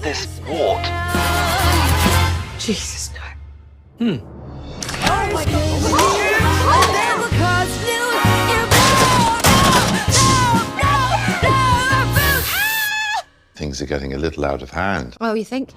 this wart? Jesus, no. Things are getting a little out of hand. Well, you think?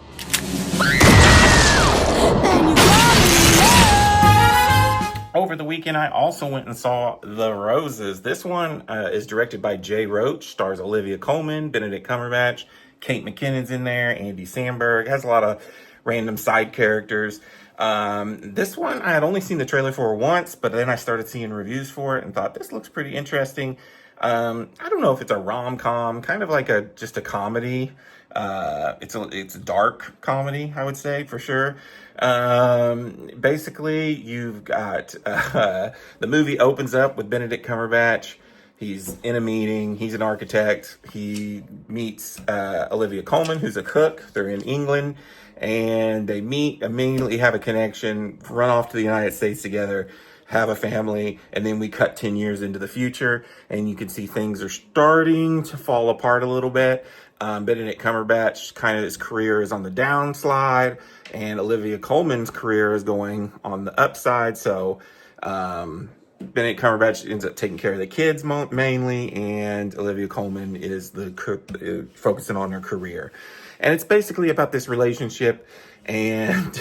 Over the weekend, I also went and saw The Roses. This one is directed by Jay Roach, stars Olivia Colman, Benedict Cumberbatch, Kate McKinnon's in there, Andy Samberg. Has a lot of random side characters. This one, I had only seen the trailer for once, but then I started seeing reviews for it and thought, this looks pretty interesting. I don't know if it's a rom-com, kind of like just a comedy. It's a dark comedy, I would say, for sure. Basically, you've got the movie opens up with Benedict Cumberbatch. He's in a meeting. He's an architect. He meets Olivia Colman, who's a cook. They're in England, and they meet, immediately have a connection, run off to the United States together, have a family, and then we cut 10 years into the future, and you can see things are starting to fall apart a little bit. Benedict Cumberbatch, kind of his career is on the downslide, and Olivia Colman's career is going on the upside. So Benedict Cumberbatch ends up taking care of the kids mainly, and Olivia Colman is the cook, focusing on her career. And it's basically about this relationship and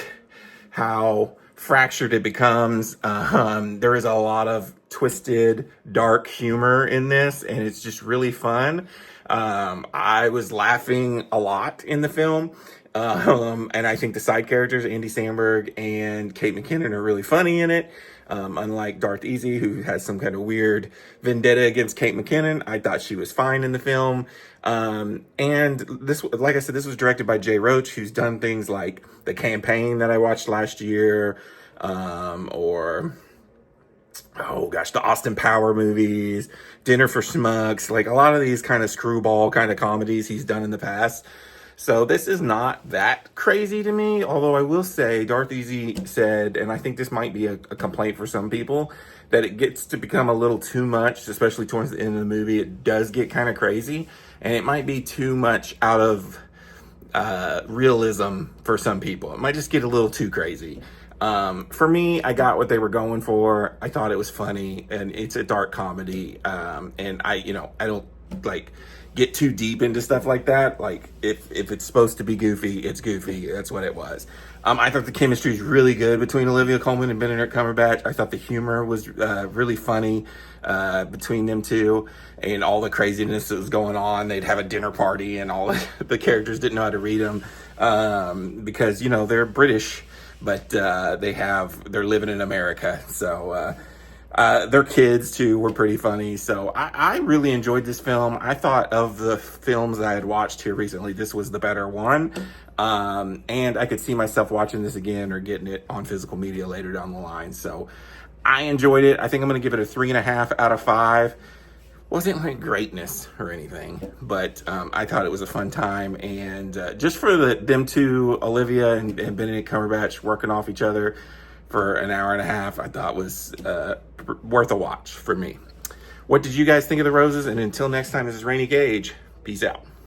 how fractured it becomes. There is a lot of twisted, dark humor in this, and it's just really fun. I was laughing a lot in the film. And I think the side characters, Andy Samberg and Kate McKinnon, are really funny in it. Unlike Darth Easy, who has some kind of weird vendetta against Kate McKinnon, I thought she was fine in the film. And this, like I said, this was directed by Jay Roach, who's done things like The Campaign that I watched last year, or the Austin Power movies, Dinner for Schmucks, like a lot of these kind of screwball kind of comedies he's done in the past. So this is not that crazy to me, although I will say Darth Easy said, and I think this might be a complaint for some people, that it gets to become a little too much, especially towards the end of the movie. It does get kind of crazy, and it might be too much out of realism for some people. It might just get a little too crazy. For me, I got what they were going for. I thought it was funny, and it's a dark comedy. And I don't like get too deep into stuff like that. Like if it's supposed to be goofy, it's goofy. That's what it was. I thought the chemistry is really good between Olivia Colman and Benedict Cumberbatch. I thought the humor was really funny between them two, and all the craziness that was going on. They'd have a dinner party, and all the characters didn't know how to read them because they're British, but they're living in America. So their kids too were pretty funny. So I really enjoyed this film. I thought of the films that I had watched here recently, this was the better one. And I could see myself watching this again or getting it on physical media later down the line. So I enjoyed it. I think I'm going to give it a 3.5 out of 5. Wasn't like greatness or anything, but I thought it was a fun time. And just for them two, Olivia and Benedict Cumberbatch, working off each other for an hour and a half, I thought was worth a watch for me. What did you guys think of The Roses? And until next time, this is Rainy Gage. Peace out.